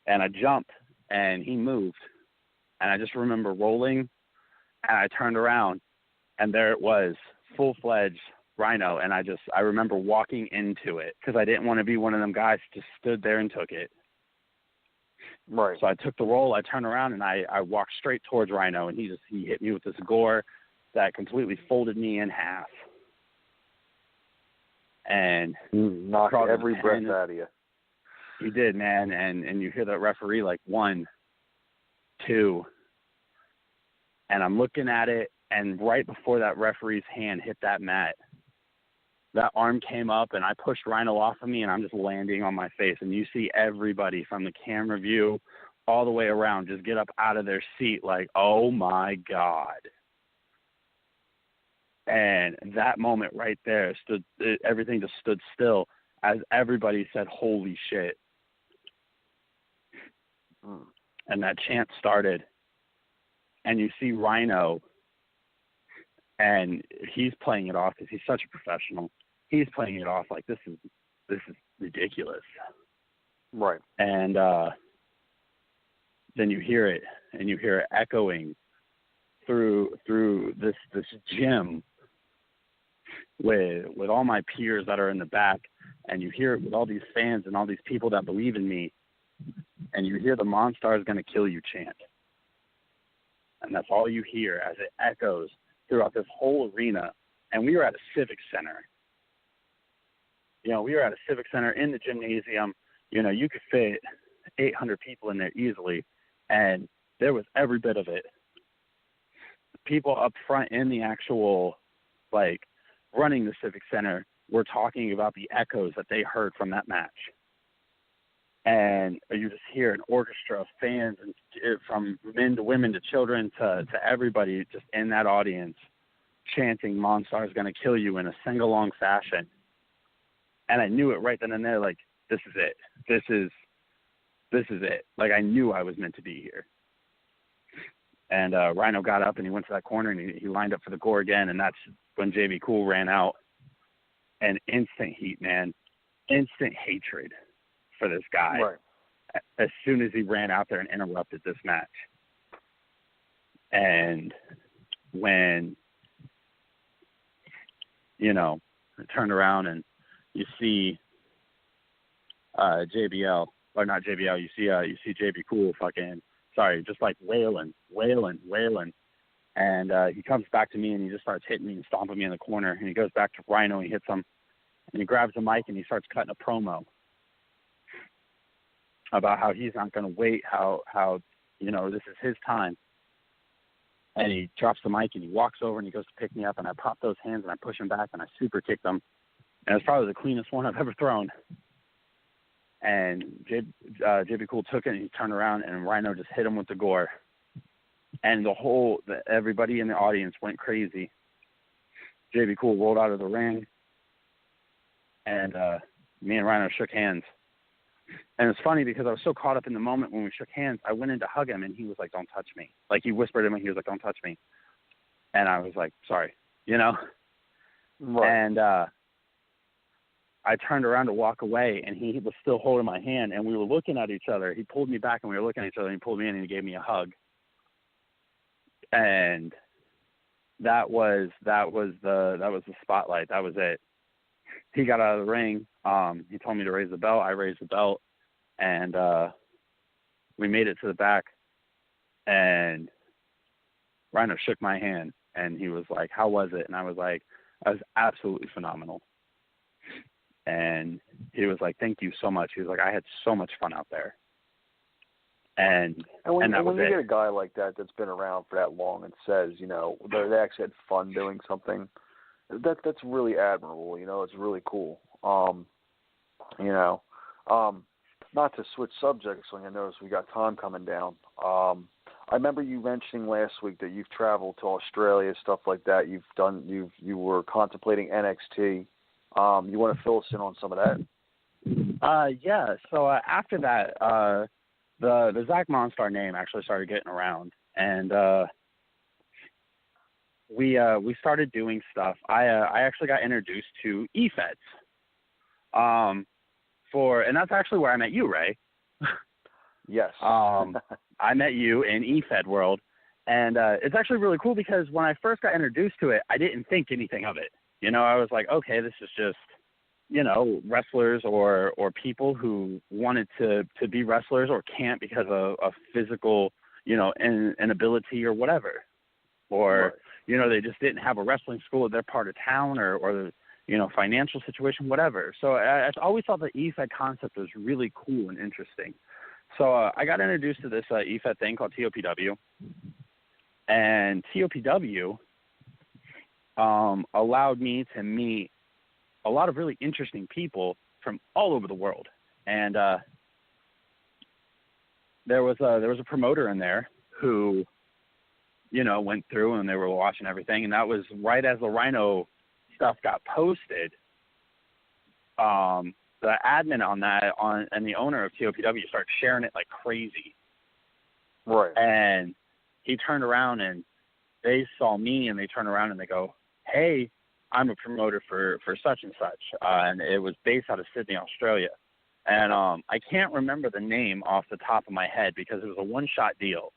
And I jumped, and he moved. And I just remember rolling, and I turned around, and there it was, full-fledged Rhino. And I remember walking into it because I didn't want to be one of them guys who just stood there and took it. Right. So I took the roll, I turned around, and I walked straight towards Rhino, and he hit me with this gore that completely folded me in half. And knocked every breath out of you. He did, man. And you hear that referee like 1, 2, and I'm looking at it, and right before that referee's hand hit that mat, that arm came up, and I pushed Rhino off of me, and I'm just landing on my face. And you see everybody from the camera view all the way around just get up out of their seat like, oh, my God. And that moment right there, everything just stood still as everybody said, holy shit. And that chant started. And you see Rhino, and he's playing it off because he's such a professional. He's playing it off like this is ridiculous. Right. And then you hear it, and you hear it echoing through this gym with all my peers that are in the back, and you hear it with all these fans and all these people that believe in me, and you hear the Monstar is going to kill you chant. And that's all you hear as it echoes throughout this whole arena. And we were at a civic center. We were at a civic center in the gymnasium. You could fit 800 people in there easily, and there was every bit of it. People up front in the actual, running the civic center were talking about the echoes that they heard from that match. And you just hear an orchestra of fans, and from men to women to children to everybody just in that audience chanting Monstar is going to kill you in a sing-along fashion. And I knew it right then and there, this is it. This is it. I knew I was meant to be here. And Rhino got up, and he went to that corner, and he lined up for the gore again, and that's when JB Cool ran out. And instant heat, man. Instant hatred for this guy. Right. As soon as he ran out there and interrupted this match. And when, I turned around and you see JBL, or not JBL, you see JB Cool just wailing. And he comes back to me, and he just starts hitting me and stomping me in the corner. And he goes back to Rhino, and he hits him, and he grabs the mic, and he starts cutting a promo. about how he's not going to wait, how this is his time. And he drops the mic and he walks over and he goes to pick me up, and I pop those hands and I push him back and I super kick them. And it's probably the cleanest one I've ever thrown. And JB Cool took it and he turned around and Rhino just hit him with the gore. And everybody in the audience went crazy. JB Cool rolled out of the ring, and me and Rhino shook hands. And it's funny because I was so caught up in the moment when we shook hands, I went in to hug him, and he was like, "Don't touch me." Like, he whispered him, and he was like, "Don't touch me." And I was like, "Sorry," Right. And I turned around to walk away, and he was still holding my hand, and we were looking at each other. He pulled me back, and we were looking at each other, and he pulled me in, and he gave me a hug. And that was the spotlight. That was it. He got out of the ring. He told me to raise the belt. I raised the belt, and we made it to the back. And Rhino shook my hand, and he was like, "How was it?" And I was like, "I was absolutely phenomenal." And he was like, "Thank you so much." He was like, "I had so much fun out there." And when that was you it. get a guy like that that's been around for that long and says, they actually had fun doing something, that's really admirable. It's really cool. Not to switch subjects when I notice we got time coming down. I remember you mentioning last week that you've traveled to Australia, stuff like that. You were contemplating NXT. You want to fill us in on some of that? Yeah. So after that, the Zack Monstar name actually started getting around, and we started doing stuff. I actually got introduced to eFeds. And that's actually where I met you, Ray. Yes. I met you in eFed world, and it's actually really cool because when I first got introduced to it, I didn't think anything of it. I was like, okay, this is just, wrestlers or people who wanted to be wrestlers or can't because of physical, inability or whatever. Or, right. They just didn't have a wrestling school at their part of town or financial situation, whatever. So I always thought the EFED concept was really cool and interesting. So I got introduced to this EFED thing called TOPW. And TOPW allowed me to meet a lot of really interesting people from all over the world. And there was a promoter in there who, went through and they were watching everything. And that was right as the Rhino stuff got posted. The admin on that and the owner of TOPW started sharing it like crazy. Right. And he turned around and they saw me and they turned around and they go, "Hey, I'm a promoter for such and such." And it was based out of Sydney, Australia. And I can't remember the name off the top of my head because it was a one-shot deal.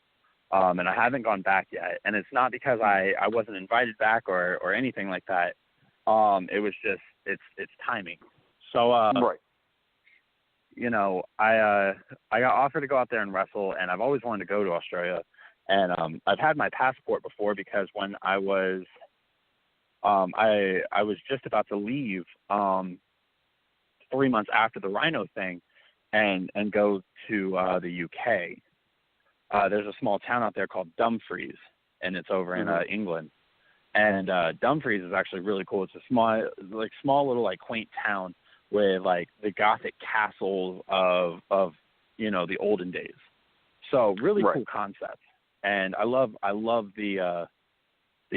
And I haven't gone back yet. And it's not because I wasn't invited back or anything like that. It was just, it's timing. So, right. I got offered to go out there and wrestle, and I've always wanted to go to Australia. And I've had my passport before because when I was I was just about to leave 3 months after the Rhino thing and go to the UK. There's a small town out there called Dumfries, and it's over in England. And Dumfries is actually really cool. It's a small little like quaint town with like the Gothic castles of the olden days. So really cool concept. And I love the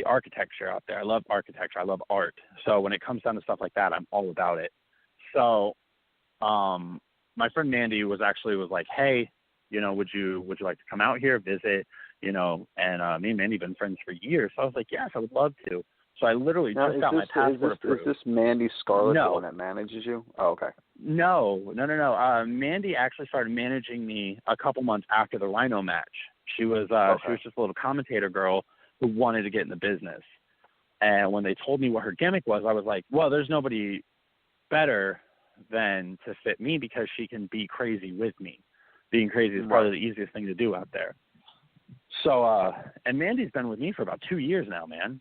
architecture out there. I love architecture. I love art. So when it comes down to stuff like that, I'm all about it. So my friend Mandy was like, "Hey, would you like to come out here, visit?" And me and Mandy have been friends for years. So I was like, "Yes, I would love to." So I literally just got my passport approved. Is this Mandy Scarlett, the one that manages you? Oh, okay. No. Mandy actually started managing me a couple months after the Rhino match. She was just a little commentator girl who wanted to get in the business. And when they told me what her gimmick was, I was like, well, there's nobody better than to fit me because she can be crazy with me. Being crazy is probably the easiest thing to do out there. So, and Mandy's been with me for about 2 years now, man.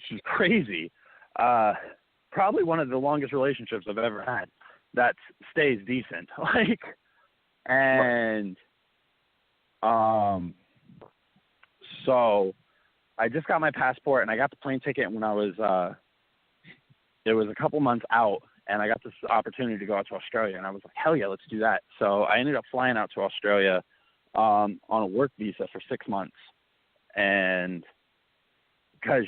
She's crazy. Probably one of the longest relationships I've ever had that stays decent. And so I just got my passport, and I got the plane ticket when I was it was a couple months out, and I got this opportunity to go out to Australia, and I was like, hell yeah, let's do that. So I ended up flying out to Australia on a work visa for 6 months. And because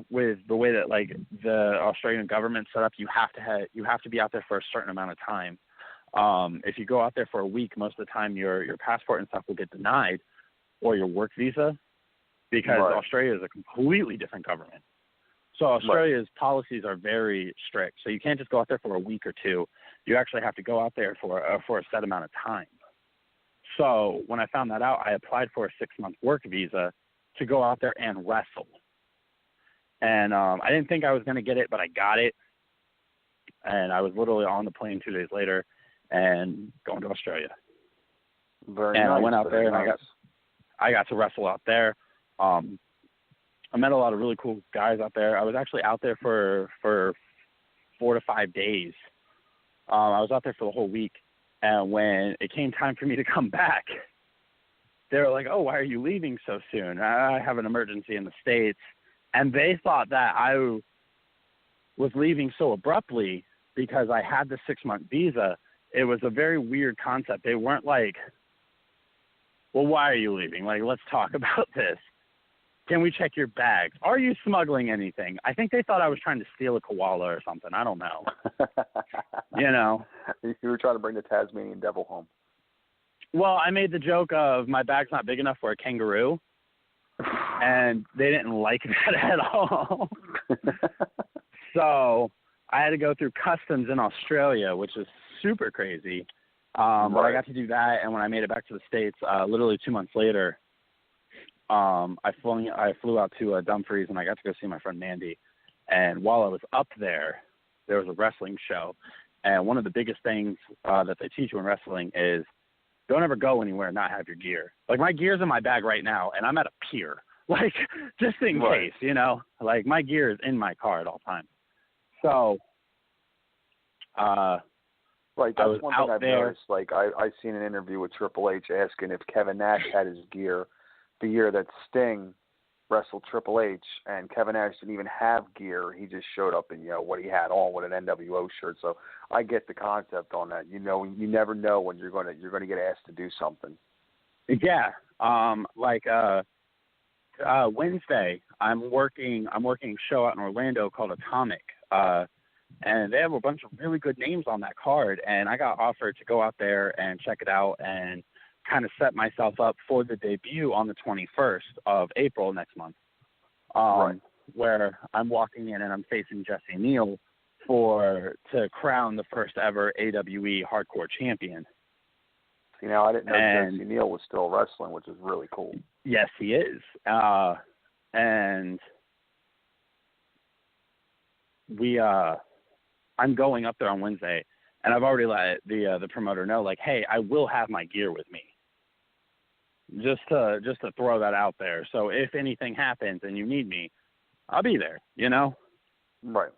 with the way that like the Australian government set up, you have to be out there for a certain amount of time. If you go out there for a week, most of the time your passport and stuff will get denied, or your work visa, because Australia is a completely different government. So Australia's policies are very strict. So you can't just go out there for a week or two. You actually have to go out there for a set amount of time. So when I found that out, I applied for a 6-month work visa to go out there and wrestle. And I didn't think I was going to get it, but I got it. And I was literally on the plane 2 days later and going to Australia. Very nice. I went out there, and I got to wrestle out there. I met a lot of really cool guys out there. I was actually out there for 4 to 5 days. I was out there for the whole week. And when it came time for me to come back, they were like, oh, why are you leaving so soon? I have an emergency in the States. And they thought that I was leaving so abruptly because I had the 6-month visa. It was a very weird concept. They weren't like, well, why are you leaving? Like, let's talk about this. Can we check your bags? Are you smuggling anything? I think they thought I was trying to steal a koala or something. I don't know. You know. You were trying to bring the Tasmanian devil home. Well, I made the joke of my bag's not big enough for a kangaroo, and they didn't like that at all. So I had to go through customs in Australia, which is super crazy. But I got to do that, and when I made it back to the States, literally 2 months later, I flew out to Dumfries, and I got to go see my friend Mandy. And while I was up there, there was a wrestling show. And one of the biggest things that they teach you in wrestling is don't ever go anywhere and not have your gear. Like, my gear's in my bag right now, and I'm at a pier. Like, just in case, you know. Like, my gear is in my car at all times. So, right, that's one thing I've noticed. Like, I've seen an interview with Triple H asking if Kevin Nash had his gear the year that Sting wrestled Triple H, and Kevin Nash didn't even have gear. He just showed up in, you know, what he had on with an NWO shirt. So I get the concept on that. You know, you never know when you're going to get asked to do something. Yeah. Wednesday, I'm working a show out in Orlando called Atomic. And they have a bunch of really good names on that card, and I got offered to go out there and check it out and kind of set myself up for the debut on the 21st of April next month, where I'm walking in and I'm facing Jesse Neal to crown the first ever AWE hardcore champion. See, now I didn't know Jesse Neal was still wrestling, which is really cool. Yes, he is. And I'm going up there on Wednesday, and I've already let the promoter know, like, hey, I will have my gear with me. Just to throw that out there. So if anything happens and you need me, I'll be there, you know? Right.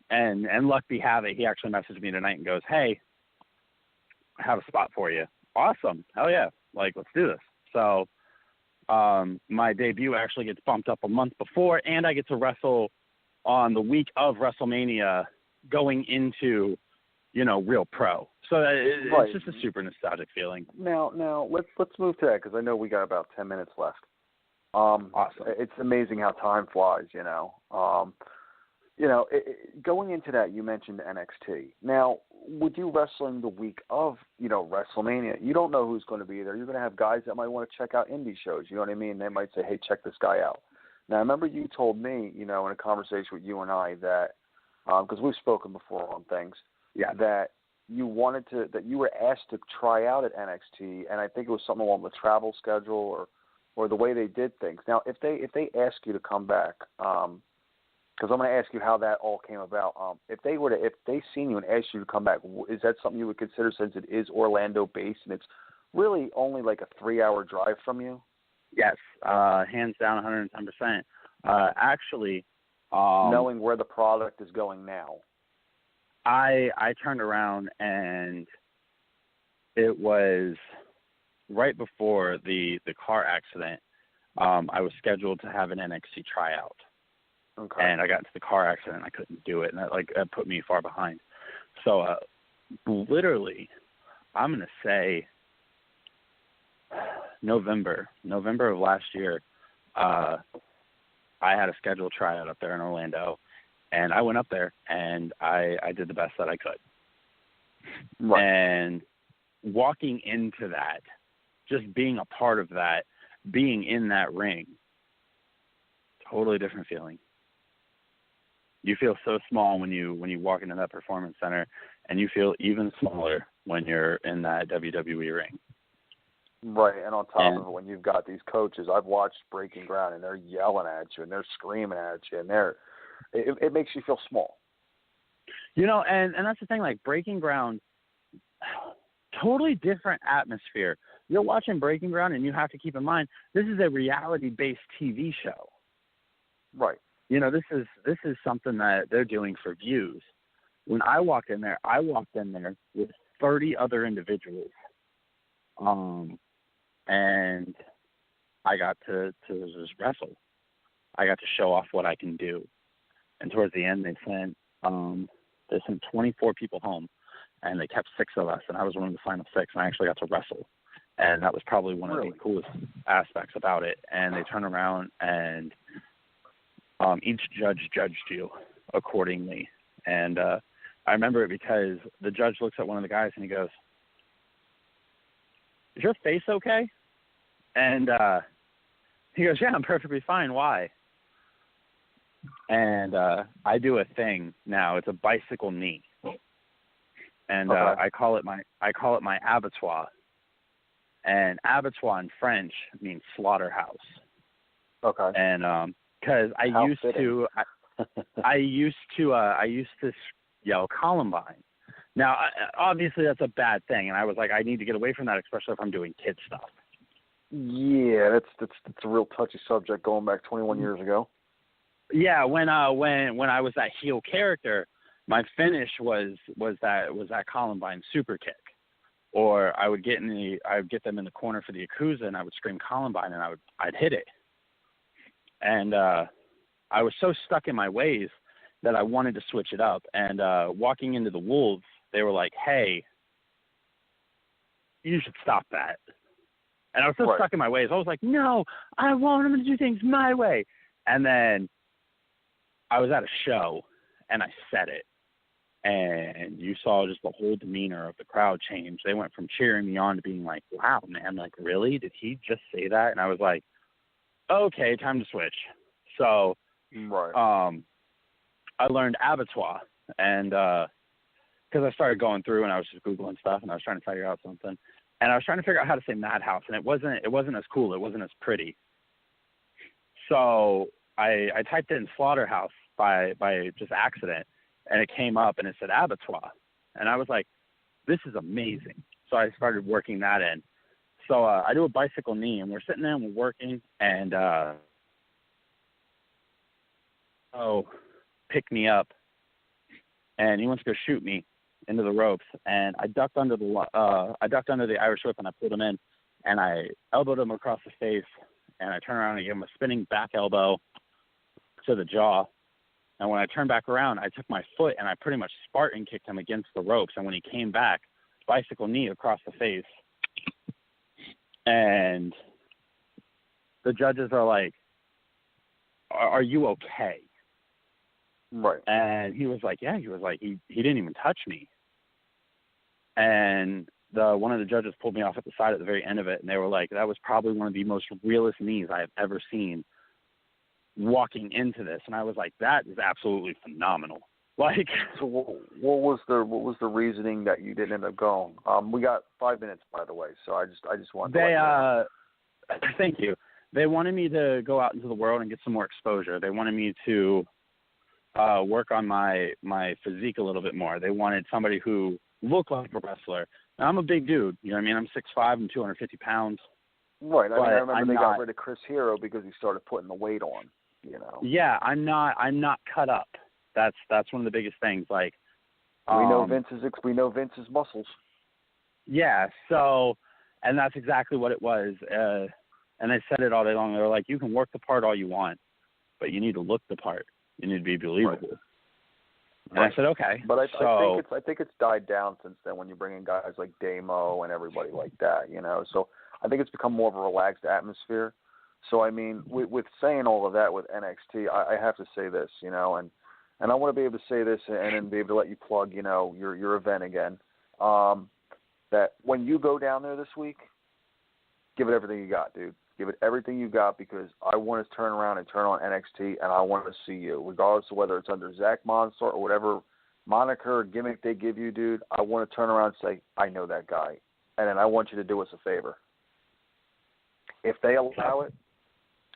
And luck be have it, he actually messaged me tonight and goes, hey, I have a spot for you. Awesome. Hell yeah. Like, let's do this. So my debut actually gets bumped up a month before, and I get to wrestle on the week of WrestleMania going into, you know, Real Pro. So it's just a super nostalgic feeling. Now let's move to that, because I know we got about 10 minutes left. Awesome. It's amazing how time flies, you know. Going into that, you mentioned NXT. Now, with you wrestling the week of, you know, WrestleMania, you don't know who's going to be there. You're going to have guys that might want to check out indie shows. You know what I mean? They might say, hey, check this guy out. Now, I remember you told me, you know, in a conversation with you and I that, because we've spoken before on things, that you were asked to try out at NXT, and I think it was something along the travel schedule or the way they did things. Now, if they ask you to come back, because I'm going to ask you how that all came about. If they seen you and asked you to come back, is that something you would consider, since it is Orlando based and it's really only like a 3-hour drive from you? Yes, hands down, 110%. Actually, knowing where the product is going now. I turned around and it was right before the car accident. I was scheduled to have an NXT tryout. Okay. And I got into the car accident and I couldn't do it, and that put me far behind. So literally, I'm going to say November of last year, I had a scheduled tryout up there in Orlando, and I went up there and I did the best that I could. Right. And walking into that, just being a part of that, being in that ring, totally different feeling. You feel so small when you walk into that performance center, and you feel even smaller when you're in that WWE ring. Right, and on top of it, when you've got these coaches, I've watched Breaking Ground, and they're yelling at you, and they're screaming at you, and it makes you feel small. You know, and that's the thing, like Breaking Ground, totally different atmosphere. You're watching Breaking Ground, and you have to keep in mind, this is a reality-based TV show. Right. You know, this is something that they're doing for views. When I walked in there with 30 other individuals. And I got to just wrestle. I got to show off what I can do. And towards the end, they sent 24 people home, and they kept 6 of us, and I was one of the final 6, and I actually got to wrestle. And that was probably one of the coolest aspects about it. And they turned around, and each judge judged you accordingly. And I remember it because the judge looks at one of the guys, and he goes, "Is your face okay?" And he goes, "Yeah, I'm perfectly fine. Why?" And I do a thing now. It's a bicycle knee, and I call it my abattoir. And abattoir in French means slaughterhouse. Okay. And because I used to yell Columbine. Now, obviously, that's a bad thing, and I was like, I need to get away from that, especially if I'm doing kid stuff. Yeah, that's a real touchy subject going back 21 years ago. Yeah, when I was that heel character, my finish was that Columbine super kick, or I would get them in the corner for the Yakuza, and I would scream Columbine, and I'd hit it, and I was so stuck in my ways that I wanted to switch it up. And walking into the Wolves, they were like, "Hey, you should stop that." And I was so stuck in my ways. I was like, "No, I want them to do things my way." And then I was at a show, and I said it. And you saw just the whole demeanor of the crowd change. They went from cheering me on to being like, "Wow, man, like, really? Did he just say that?" And I was like, "Okay, time to switch." So I learned abattoir, and because I started going through and I was just Googling stuff, and I was trying to figure out something. And I was trying to figure out how to say madhouse, and it wasn't as cool. It wasn't as pretty. So I typed in slaughterhouse by just accident, and it came up, and it said abattoir. And I was like, this is amazing. So I started working that in. So I do a bicycle knee, and we're sitting there, and we're working, and pick me up, and he wants to go shoot me into the ropes, and I ducked under the Irish whip, and I pulled him in, and I elbowed him across the face, and I turned around and gave him a spinning back elbow to the jaw. And when I turned back around, I took my foot and I pretty much Spartan kicked him against the ropes. And when he came back, bicycle knee across the face. And the judges are like, "Are you okay?" Right. And he was like, "Yeah." He was like, he didn't even touch me. And one of the judges pulled me off at the side at the very end of it, and they were like, "That was probably one of the most realist knees I have ever seen walking into this." And I was like, "That is absolutely phenomenal." Like, so what was the reasoning that you didn't end up going? We got 5 minutes, by the way, so I just wanted to thank you. They wanted me to go out into the world and get some more exposure. They wanted me to work on my physique a little bit more. They wanted somebody who looked like a wrestler. Now, I'm a big dude. You know what I mean? I'm 6'5", I'm 250 pounds. Right. I remember they got rid of Chris Hero because he started putting the weight on. You know. Yeah, I'm not cut up. That's one of the biggest things. Like, we know Vince's muscles. Yeah, so, and that's exactly what it was. And they said it all day long. They were like, you can work the part all you want, but you need to look the part. You need to be believable. Right. And I said, okay. But so, I think it's died down since then when you bring in guys like Damo and everybody like that, you know. So I think it's become more of a relaxed atmosphere. So I mean, with saying all of that with NXT, I have to say this, you know, and I want to be able to say this and then be able to let you plug, you know, your event again. That when you go down there this week, give it everything you got, dude. Give it everything you got, because I want to turn around and turn on NXT, and I want to see you, regardless of whether it's under Zack Monstar or whatever moniker or gimmick they give you, dude. I want to turn around and say, I know that guy, and then I want you to do us a favor. If they allow it,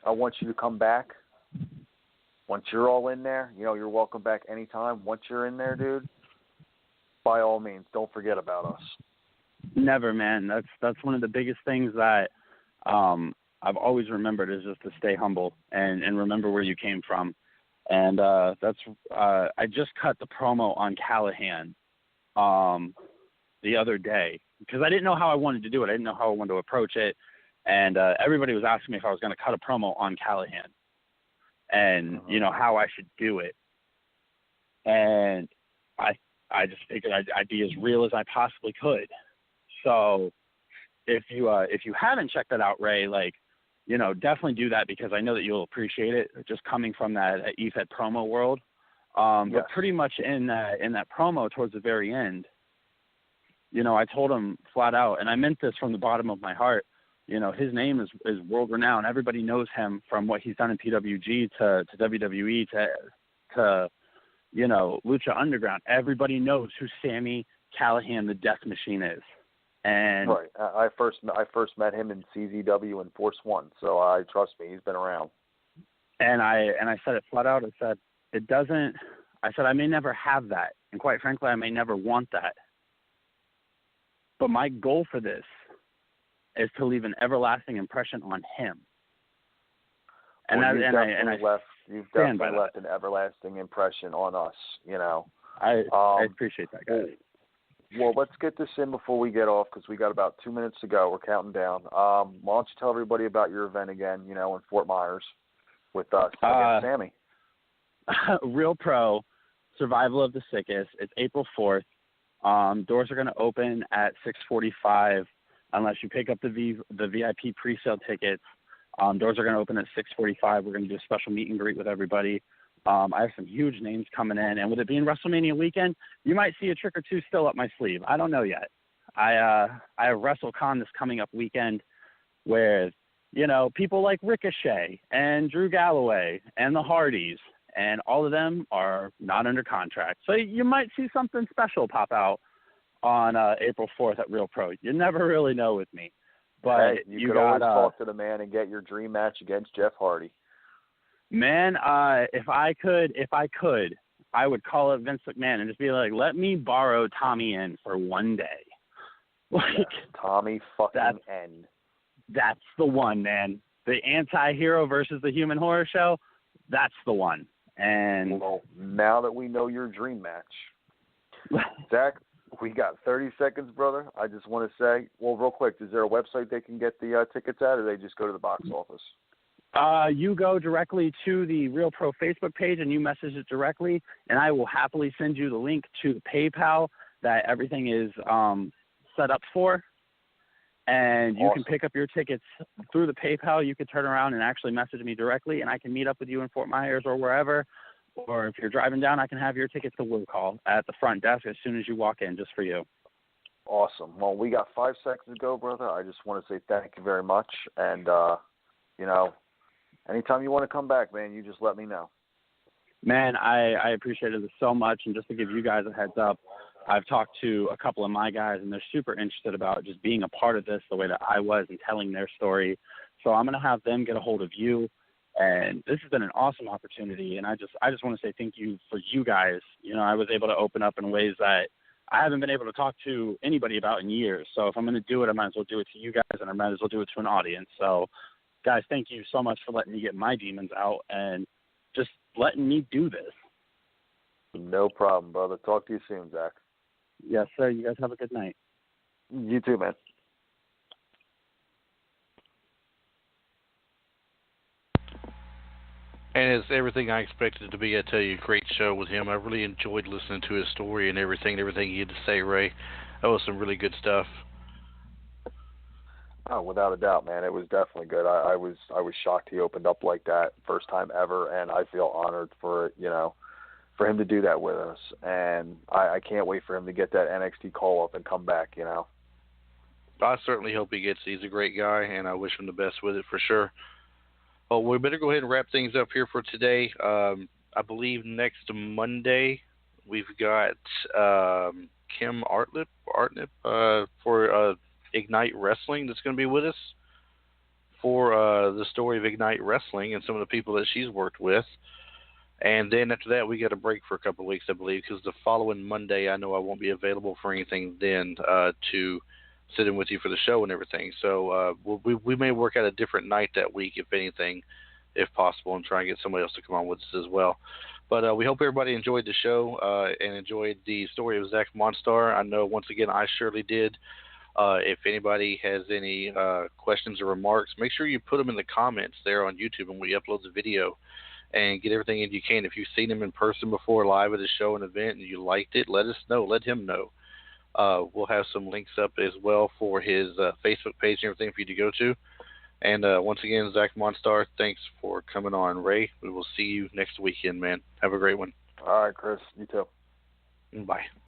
I want you to come back. Once you're all in there, you know, you're welcome back anytime. Once you're in there, dude, by all means, don't forget about us. Never, man. That's one of the biggest things that I've always remembered, is just to stay humble and remember where you came from. And I just cut the promo on Callahan the other day, because I didn't know how I wanted to do it. I didn't know how I wanted to approach it. And everybody was asking me if I was going to cut a promo on Callahan and, you know, how I should do it. And I just figured I'd be as real as I possibly could. So if you haven't checked that out, Ray, like, you know, definitely do that, because I know that you'll appreciate it, just coming from that EFED promo world. Yes. But pretty much in that promo towards the very end, you know, I told him flat out, and I meant this from the bottom of my heart, you know, his name is world renowned. Everybody knows him from what he's done in PWG to WWE to you know, Lucha Underground. Everybody knows who Sami Callahan, the Death Machine, is. And right, I first met him in CZW and Force One, so I trust me, he's been around. And I said it flat out. I said it doesn't. I said I may never have that, and quite frankly, I may never want that. But my goal for this is to leave an everlasting impression on him. And well, you've definitely left an an everlasting impression on us. You know, I appreciate that, guys. Well, let's get this in before we get off, because we got about 2 minutes to go. We're counting down. Why don't you tell everybody about your event again, you know, in Fort Myers with us against Sami? Real Pro, Survival of the Sickest. It's April 4th. Doors are going to open at 6:45 unless you pick up the VIP pre-sale tickets. Doors are going to open at 6:45. We're going to do a special meet and greet with everybody. I have some huge names coming in, and with it being WrestleMania weekend, you might see a trick or two still up my sleeve. I don't know yet. I have WrestleCon this coming up weekend with, you know, people like Ricochet and Drew Galloway and the Hardys, and all of them are not under contract. So you might see something special pop out on April 4th at Real Pro. You never really know with me. But hey, you could always talk to the man and get your dream match against Jeff Hardy. Man, if I could, I would call up Vince McMahon and just be like, let me borrow Tommy N for one day. Like, yes, Tommy fucking N. That's the one, man. The anti-hero versus the human horror show, that's the one. And well, now that we know your dream match, Zach, we got 30 seconds, brother. I just want to say, well, real quick, is there a website they can get the tickets at, or they just go to the box office? You go directly to the Real Pro Facebook page and you message it directly, and I will happily send you the link to the PayPal that everything is set up for. And you can pick up your tickets through the PayPal. You could turn around and actually message me directly, and I can meet up with you in Fort Myers or wherever. Or if you're driving down, I can have your tickets to will call at the front desk as soon as you walk in, just for you. Awesome. Well, we got 5 seconds to go, brother. I just want to say thank you very much. And, you know, anytime you want to come back, man, you just let me know. Man, I appreciated it so much. And just to give you guys a heads up, I've talked to a couple of my guys, and they're super interested about just being a part of this the way that I was and telling their story. So I'm going to have them get a hold of you. And this has been an awesome opportunity. And I just want to say thank you for you guys. You know, I was able to open up in ways that I haven't been able to talk to anybody about in years. So if I'm going to do it, I might as well do it to you guys, and I might as well do it to an audience. So, guys, thank you so much for letting me get my demons out and just letting me do this. No problem, brother. Talk to you soon, Zach. Yes, sir. You guys have a good night. You too, man. And it's everything I expected it to be. I tell you, great show with him. I really enjoyed listening to his story and everything he had to say, Ray. That was some really good stuff. Oh, without a doubt, man. It was definitely good. I was shocked he opened up like that, first time ever, and I feel honored for for him to do that with us. And I can't wait for him to get that NXT call up and come back. I certainly hope he gets. He's a great guy, and I wish him the best with it for sure. Well, we better go ahead and wrap things up here for today. I believe next Monday we've got Kim Artnip for Ignite Wrestling that's going to be with us for the story of Ignite Wrestling and some of the people that she's worked with. And then after that, we got a break for a couple of weeks, I believe, because the following Monday, I know I won't be available for anything then to sit in with you for the show and everything. So we may work out a different night that week, if anything, if possible, and try and get somebody else to come on with us as well. But we hope everybody enjoyed the show and enjoyed the story of Zack Monstar. I know, once again, I surely did. If anybody has any questions or remarks, make sure you put them in the comments there on YouTube when we upload the video, and get everything in you can. If you've seen him in person before, live at a show and event, and you liked it, let us know. Let him know. We'll have some links up as well for his Facebook page and everything for you to go to. And once again, Zack Monstar, thanks for coming on. Ray, we will see you next weekend, man. Have a great one. All right, Chris. You too. Bye.